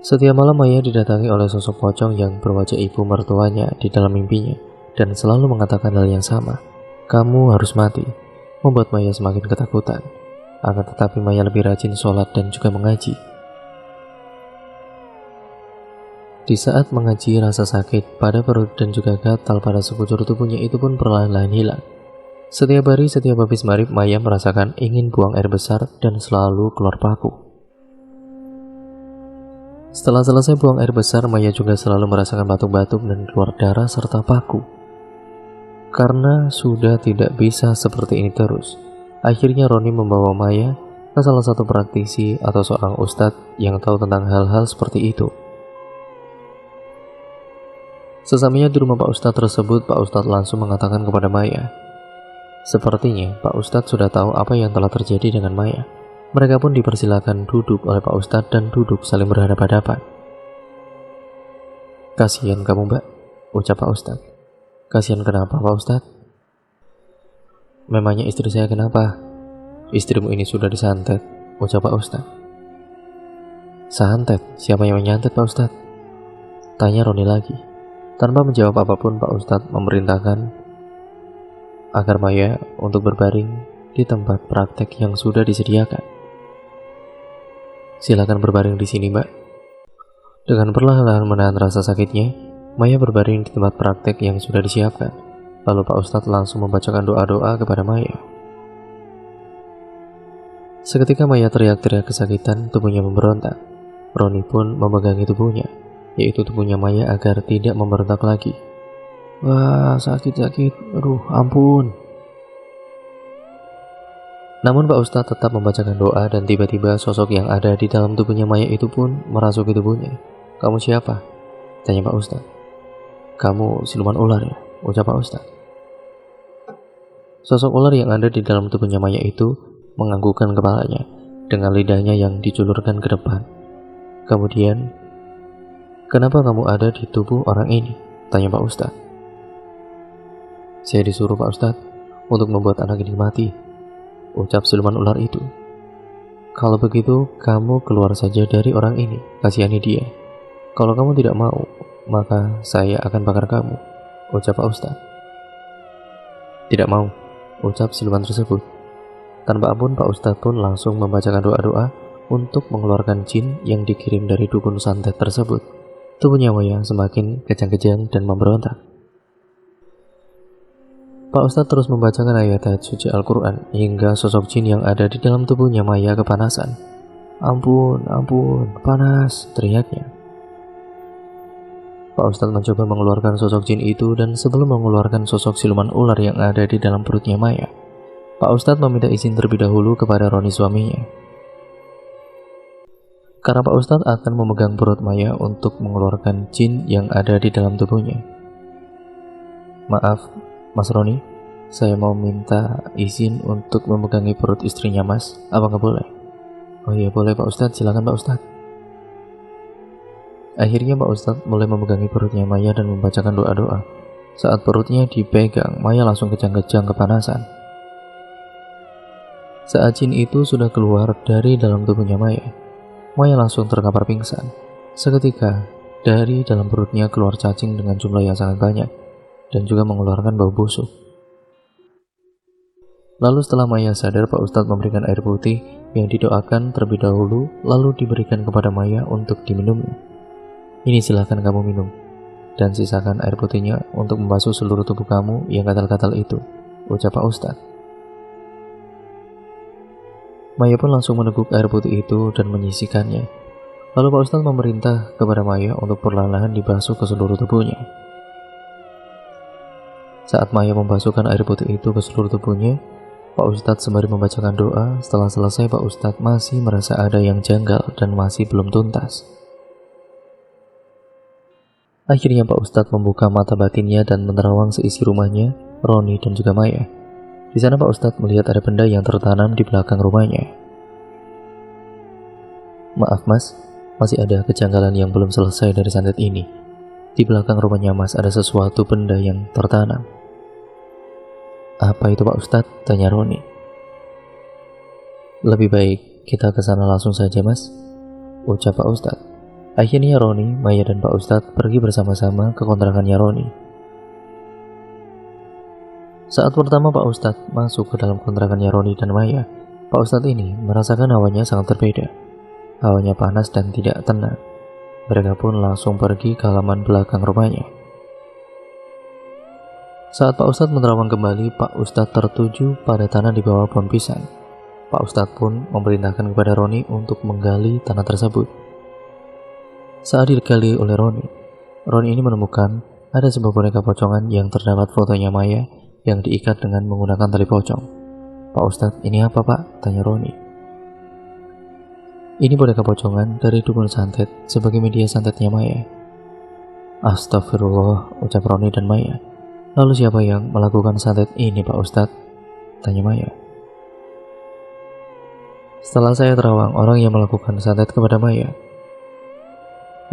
Setiap malam Maya didatangi oleh sosok pocong yang berwajah ibu mertuanya di dalam mimpinya dan selalu mengatakan hal yang sama, kamu harus mati, membuat Maya semakin ketakutan. Akan tetapi Maya lebih rajin sholat dan juga mengaji. Di saat mengaji, rasa sakit pada perut dan juga gatal pada sekujur tubuhnya itu pun perlahan-lahan hilang. Setiap hari, setiap habis maghrib, Maya merasakan ingin buang air besar dan selalu keluar paku. Setelah selesai buang air besar, Maya juga selalu merasakan batuk-batuk dan keluar darah serta paku. Karena sudah tidak bisa seperti ini terus, akhirnya Roni membawa Maya ke salah satu praktisi atau seorang ustadz yang tahu tentang hal-hal seperti itu. Sesamanya di rumah Pak Ustadz tersebut, Pak Ustadz langsung mengatakan kepada Maya, sepertinya Pak Ustadz sudah tahu apa yang telah terjadi dengan Maya. Mereka pun dipersilakan duduk oleh Pak Ustadz dan duduk saling berhadapan-hadapan. Kasihan kamu, Mbak, ucap Pak Ustadz. Kasihan kenapa, Pak Ustadz? Memangnya istri saya kenapa? Istrimu ini sudah disantet, ucap Pak Ustadz. Santet? Siapa yang menyantet, Pak Ustadz? Tanya Roni lagi. Tanpa menjawab apapun, Pak Ustadz memerintahkan agar Maya untuk berbaring di tempat praktek yang sudah disediakan. Silakan berbaring di sini, Mbak. Dengan perlahan-lahan menahan rasa sakitnya, Maya berbaring di tempat praktek yang sudah disiapkan. Lalu Pak Ustadz langsung membacakan doa-doa kepada Maya. Seketika Maya teriak-teriak kesakitan, tubuhnya memberontak. Roni pun memegangi tubuhnya, yaitu tubuhnya Maya agar tidak memberontak lagi. Wah, sakit, aduh, ampun. Namun Pak Ustadz tetap membacakan doa dan tiba-tiba sosok yang ada di dalam tubuhnya Maya itu pun merasuki tubuhnya. Kamu siapa? Tanya Pak Ustadz. Kamu siluman ular ya? Ucap Pak Ustadz. Sosok ular yang ada di dalam tubuhnya Maya itu menganggukkan kepalanya dengan lidahnya yang dijulurkan ke depan. Kemudian, kenapa kamu ada di tubuh orang ini? Tanya Pak Ustadz. Saya disuruh Pak Ustadz untuk membuat anak ini mati, ucap siluman ular itu. Kalau begitu, kamu keluar saja dari orang ini, kasihani dia. Kalau kamu tidak mau, maka saya akan bakar kamu, ucap Pak Ustadz. Tidak mau, ucap siluman tersebut. Tanpa ampun, Pak Ustadz pun langsung membacakan doa-doa untuk mengeluarkan jin yang dikirim dari dukun santet tersebut. Tubuhnya Maya semakin kejang-kejang dan memberontak. Pak Ustadz terus membacakan ayat-ayat suci Al-Quran hingga sosok jin yang ada di dalam tubuhnya Maya kepanasan. Ampun, panas, teriaknya. Pak Ustadz mencoba mengeluarkan sosok jin itu, dan sebelum mengeluarkan sosok siluman ular yang ada di dalam perutnya Maya, Pak Ustadz meminta izin terlebih dahulu kepada Roni suaminya. Karena Pak Ustadz akan memegang perut Maya untuk mengeluarkan jin yang ada di dalam tubuhnya. "Maaf, Mas Roni, saya mau minta izin untuk memegangi perut istrinya Mas, apa nggak boleh?" "Oh iya boleh Pak Ustadz, silakan Pak Ustadz." Akhirnya Pak Ustadz mulai memegangi perutnya Maya dan membacakan doa-doa. Saat perutnya dipegang, Maya langsung kejang-kejang kepanasan. Saat jin itu sudah keluar dari dalam tubuhnya Maya, Maya langsung terkapar pingsan. Seketika, dari dalam perutnya keluar cacing dengan jumlah yang sangat banyak, dan juga mengeluarkan bau busuk. Lalu setelah Maya sadar, Pak Ustadz memberikan air putih yang didoakan terlebih dahulu, lalu diberikan kepada Maya untuk diminumnya. "Ini silahkan kamu minum, dan sisakan air putihnya untuk membasuh seluruh tubuh kamu yang gatal-gatal itu," ucap Pak Ustadz. Maya pun langsung meneguk air putih itu dan menyisikannya. Lalu Pak Ustadz memerintah kepada Maya untuk perlahan-lahan dibasuh ke seluruh tubuhnya. Saat Maya membasuhkan air putih itu ke seluruh tubuhnya, Pak Ustadz sembari membacakan doa. Setelah selesai, Pak Ustadz masih merasa ada yang janggal dan masih belum tuntas. Akhirnya Pak Ustadz membuka mata batinnya dan menerawang seisi rumahnya, Roni dan juga Maya. Di sana Pak Ustadz melihat ada benda yang tertanam di belakang rumahnya. "Maaf Mas, masih ada kejanggalan yang belum selesai dari santet ini. Di belakang rumahnya Mas ada sesuatu benda yang tertanam." "Apa itu Pak Ustadz?" tanya Roni. "Lebih baik kita ke sana langsung saja Mas," ucap Pak Ustadz. Akhirnya Roni, Maya dan Pak Ustadz pergi bersama-sama ke kontrakannya Roni. Saat pertama Pak Ustadz masuk ke dalam kontrakannya Roni dan Maya, Pak Ustadz ini merasakan hawanya sangat berbeda. Hawanya panas dan tidak tenang. Mereka pun langsung pergi ke halaman belakang rumahnya. Saat Pak Ustadz menerawang kembali, Pak Ustadz tertuju pada tanah di bawah pohon pisang. Pak Ustadz pun memerintahkan kepada Roni untuk menggali tanah tersebut. Saat digali oleh Roni ini menemukan ada sebuah boneka pocongan yang terdapat fotonya Maya yang diikat dengan menggunakan tali pocong. "Pak Ustadz, ini apa Pak?" tanya Roni. "Ini boneka pocongan dari dukun santet sebagai media santetnya Maya." "Astagfirullah," ucap Roni dan Maya. "Lalu siapa yang melakukan santet ini Pak Ustadz?" tanya Maya. "Setelah saya terawang orang yang melakukan santet kepada Maya,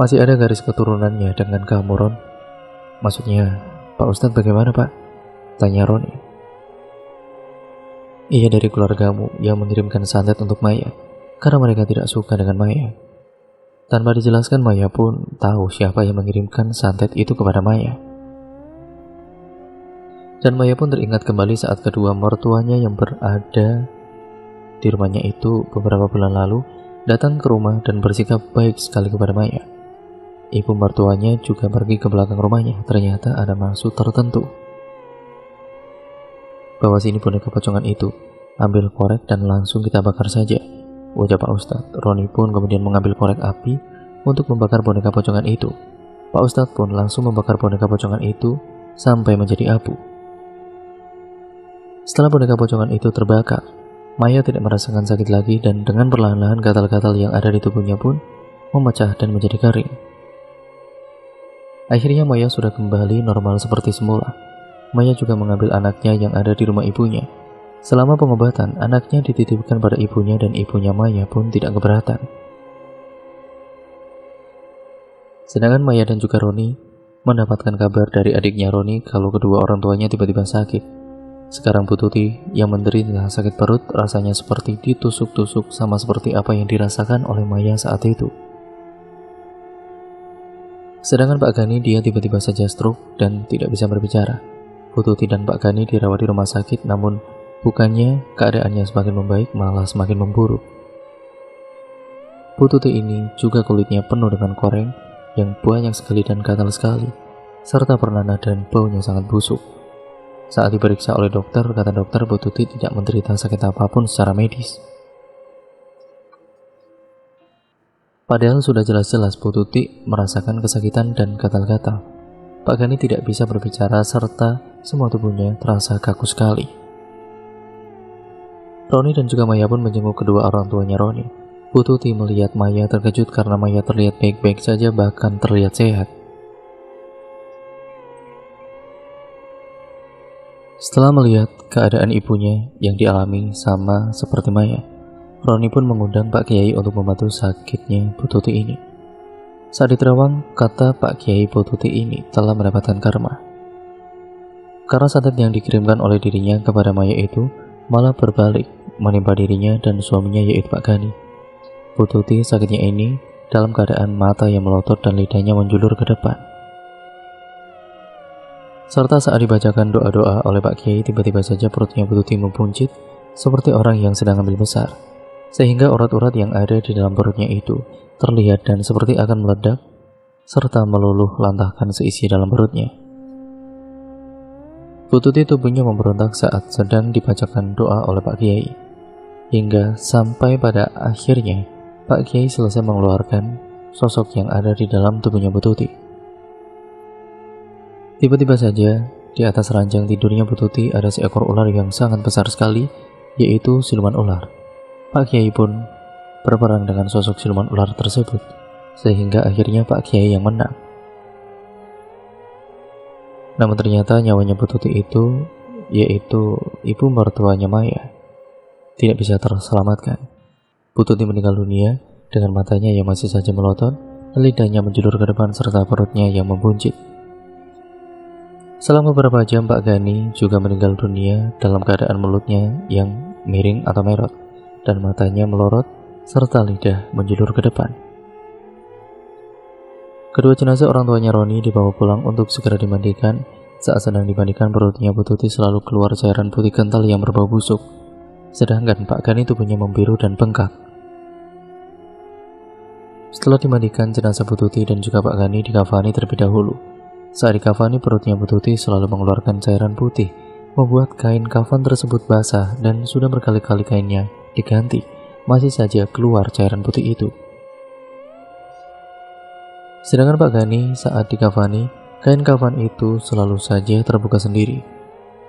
masih ada garis keturunannya dengan kamu Ron." "Maksudnya Pak Ustadz bagaimana Pak?" tanya Roni. "Iya dari keluargamu yang mengirimkan santet untuk Maya, karena mereka tidak suka dengan Maya." Tanpa dijelaskan, Maya pun tahu siapa yang mengirimkan santet itu kepada Maya. Dan Maya pun teringat kembali saat kedua mertuanya yang berada di rumahnya itu beberapa bulan lalu datang ke rumah dan bersikap baik sekali kepada Maya. Ibu mertuanya juga pergi ke belakang rumahnya. Ternyata ada maksud tertentu. "Bawa sini boneka pocongan itu, ambil korek dan langsung kita bakar saja," ucap Pak Ustadz. Roni pun kemudian mengambil korek api untuk membakar boneka pocongan itu. Pak Ustadz pun langsung membakar boneka pocongan itu sampai menjadi abu. Setelah boneka pocongan itu terbakar, Maya tidak merasakan sakit lagi dan dengan perlahan-lahan gatal-gatal yang ada di tubuhnya pun memecah dan menjadi kering. Akhirnya Maya sudah kembali normal seperti semula. Maya juga mengambil anaknya yang ada di rumah ibunya. Selama pengobatan, anaknya dititipkan pada ibunya dan ibunya Maya pun tidak keberatan. Sedangkan Maya dan juga Roni mendapatkan kabar dari adiknya Roni kalau kedua orang tuanya tiba-tiba sakit. Sekarang Bu Tuti yang menderita sakit perut rasanya seperti ditusuk-tusuk sama seperti apa yang dirasakan oleh Maya saat itu. Sedangkan Pak Gani dia tiba-tiba saja stroke dan tidak bisa berbicara. Bu Tuti dan Pak Gani dirawat di rumah sakit, namun bukannya keadaannya semakin membaik, malah semakin memburuk. Bu Tuti ini juga kulitnya penuh dengan koreng yang banyak sekali dan gatal sekali, serta bernanah dan baunya sangat busuk. Saat diperiksa oleh dokter, kata dokter Bu Tuti tidak menderita sakit apapun secara medis. Padahal sudah jelas-jelas Bu Tuti merasakan kesakitan dan gatal-gatal. Pak Gani tidak bisa berbicara serta semua tubuhnya terasa kaku sekali. Roni dan juga Maya pun menjenguk kedua orang tuanya Roni. Bu Tuti melihat Maya terkejut karena Maya terlihat baik-baik saja, bahkan terlihat sehat. Setelah melihat keadaan ibunya yang dialami sama seperti Maya, Roni pun mengundang Pak Kiai untuk membantu sakitnya Bu Tuti ini. Saat di Terawang, kata Pak Kiai, Bu Tuti ini telah mendapatkan karma. Karena santet yang dikirimkan oleh dirinya kepada Maya itu malah berbalik menimpa dirinya dan suaminya, yaitu Pak Gani. Bu Tuti sakitnya ini dalam keadaan mata yang melotot dan lidahnya menjulur ke depan. Serta saat dibacakan doa-doa oleh Pak Kiai, tiba-tiba saja perutnya Bu Tuti membuncit seperti orang yang sedang ambil besar, sehingga urat-urat yang ada di dalam perutnya itu terlihat dan seperti akan meledak, serta meluluh lantahkan seisi dalam perutnya. Bu Tuti tubuhnya memberontak saat sedang dibacakan doa oleh Pak Kiai, hingga sampai pada akhirnya Pak Kiai selesai mengeluarkan sosok yang ada di dalam tubuhnya Bu Tuti. Tiba-tiba saja, di atas ranjang tidurnya Bu Tuti ada seekor ular yang sangat besar sekali, yaitu siluman ular. Pak Kiai pun berperang dengan sosok siluman ular tersebut, sehingga akhirnya Pak Kiai yang menang. Namun ternyata nyawanya Bu Tuti itu, yaitu ibu mertuanya Maya, tidak bisa terselamatkan. Bu Tuti meninggal dunia dengan matanya yang masih saja melotot, lidahnya menjulur ke depan serta perutnya yang membuncit. Selama beberapa jam Pak Gani juga meninggal dunia dalam keadaan mulutnya yang miring atau merot dan matanya melorot serta lidah menjulur ke depan. Kedua jenazah orang tuanya Roni dibawa pulang untuk segera dimandikan. Saat sedang dimandikan, perutnya Bu Tuti selalu keluar cairan putih kental yang berbau busuk, sedangkan Pak Gani tubuhnya membiru dan bengkak. Setelah dimandikan, jenazah Bu Tuti dan juga Pak Gani dikafani terlebih dahulu. Saat dikafani, perutnya Bu Tuti selalu mengeluarkan cairan putih, membuat kain kafan tersebut basah dan sudah berkali-kali kainnya diganti, masih saja keluar cairan putih itu. Sedangkan Pak Gani saat dikafani, kain kafan itu selalu saja terbuka sendiri.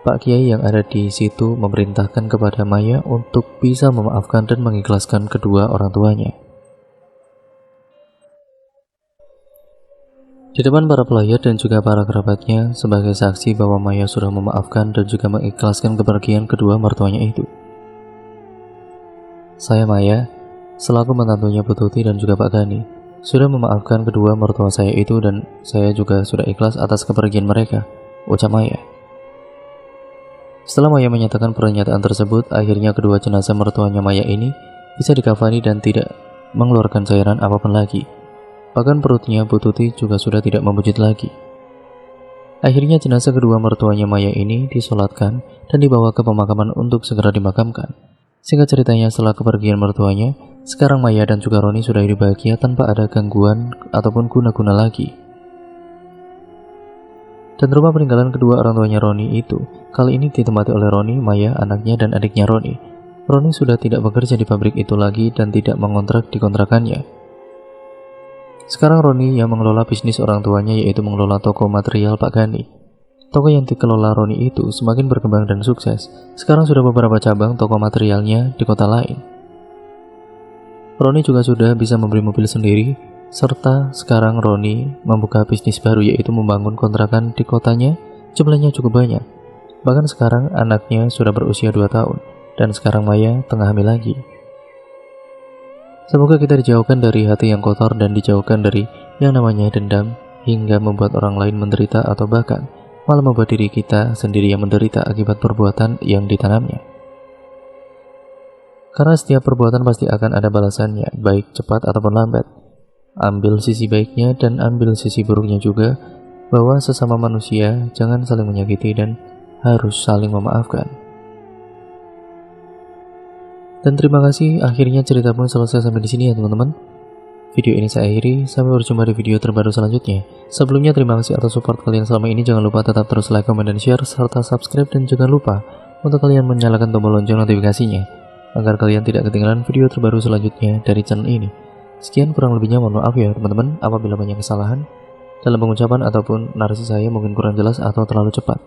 Pak Kiai yang ada di situ memerintahkan kepada Maya untuk bisa memaafkan dan mengikhlaskan kedua orang tuanya. Di depan para pelayat dan juga para kerabatnya sebagai saksi bahwa Maya sudah memaafkan dan juga mengikhlaskan kepergian kedua mertuanya itu. Saya Maya, selaku menantunya Bu Tuti dan juga Pak Gani, sudah memaafkan kedua mertua saya itu dan saya juga sudah ikhlas atas kepergian mereka, ucap Maya. Setelah Maya menyatakan pernyataan tersebut, akhirnya kedua jenazah mertuanya Maya ini bisa dikafani dan tidak mengeluarkan cairan apapun lagi. Bahkan perutnya Bu Tuti juga sudah tidak membuncit lagi. Akhirnya jenazah kedua mertuanya Maya ini disolatkan dan dibawa ke pemakaman untuk segera dimakamkan. Singkat ceritanya, setelah kepergian mertuanya, sekarang Maya dan juga Roni sudah hidup bahagia tanpa ada gangguan ataupun guna-guna lagi. Dan rumah peninggalan kedua orang tuanya Roni itu kali ini ditempati oleh Roni, Maya, anaknya dan adiknya Roni. Roni sudah tidak bekerja di pabrik itu lagi dan tidak mengontrak di kontrakannya. Sekarang Roni yang mengelola bisnis orang tuanya, yaitu mengelola toko material Pak Gani. Toko yang dikelola Roni itu semakin berkembang dan sukses. Sekarang sudah beberapa cabang toko materialnya di kota lain. Roni juga sudah bisa membeli mobil sendiri, serta sekarang Roni membuka bisnis baru, yaitu membangun kontrakan di kotanya. Jumlahnya cukup banyak. Bahkan sekarang anaknya sudah berusia 2 tahun, dan sekarang Maya tengah hamil lagi. Semoga kita dijauhkan dari hati yang kotor dan dijauhkan dari yang namanya dendam hingga membuat orang lain menderita atau bahkan malah membuat diri kita sendiri yang menderita akibat perbuatan yang ditanamnya. Karena setiap perbuatan pasti akan ada balasannya, baik cepat ataupun lambat. Ambil sisi baiknya dan ambil sisi buruknya juga, bahwa sesama manusia jangan saling menyakiti dan harus saling memaafkan. Dan terima kasih, akhirnya cerita pun selesai sampai di sini ya teman-teman. Video ini saya akhiri, sampai berjumpa di video terbaru selanjutnya. Sebelumnya terima kasih atas support kalian selama ini, jangan lupa tetap terus like, comment, dan share, serta subscribe, dan jangan lupa untuk kalian menyalakan tombol lonceng notifikasinya, agar kalian tidak ketinggalan video terbaru selanjutnya dari channel ini. Sekian kurang lebihnya, mohon maaf ya teman-teman apabila banyak kesalahan dalam pengucapan ataupun narasi saya mungkin kurang jelas atau terlalu cepat.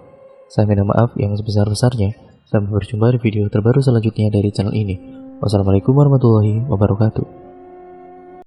Saya minta maaf yang sebesar-besarnya. Sampai berjumpa di video terbaru selanjutnya dari channel ini. Wassalamualaikum warahmatullahi wabarakatuh.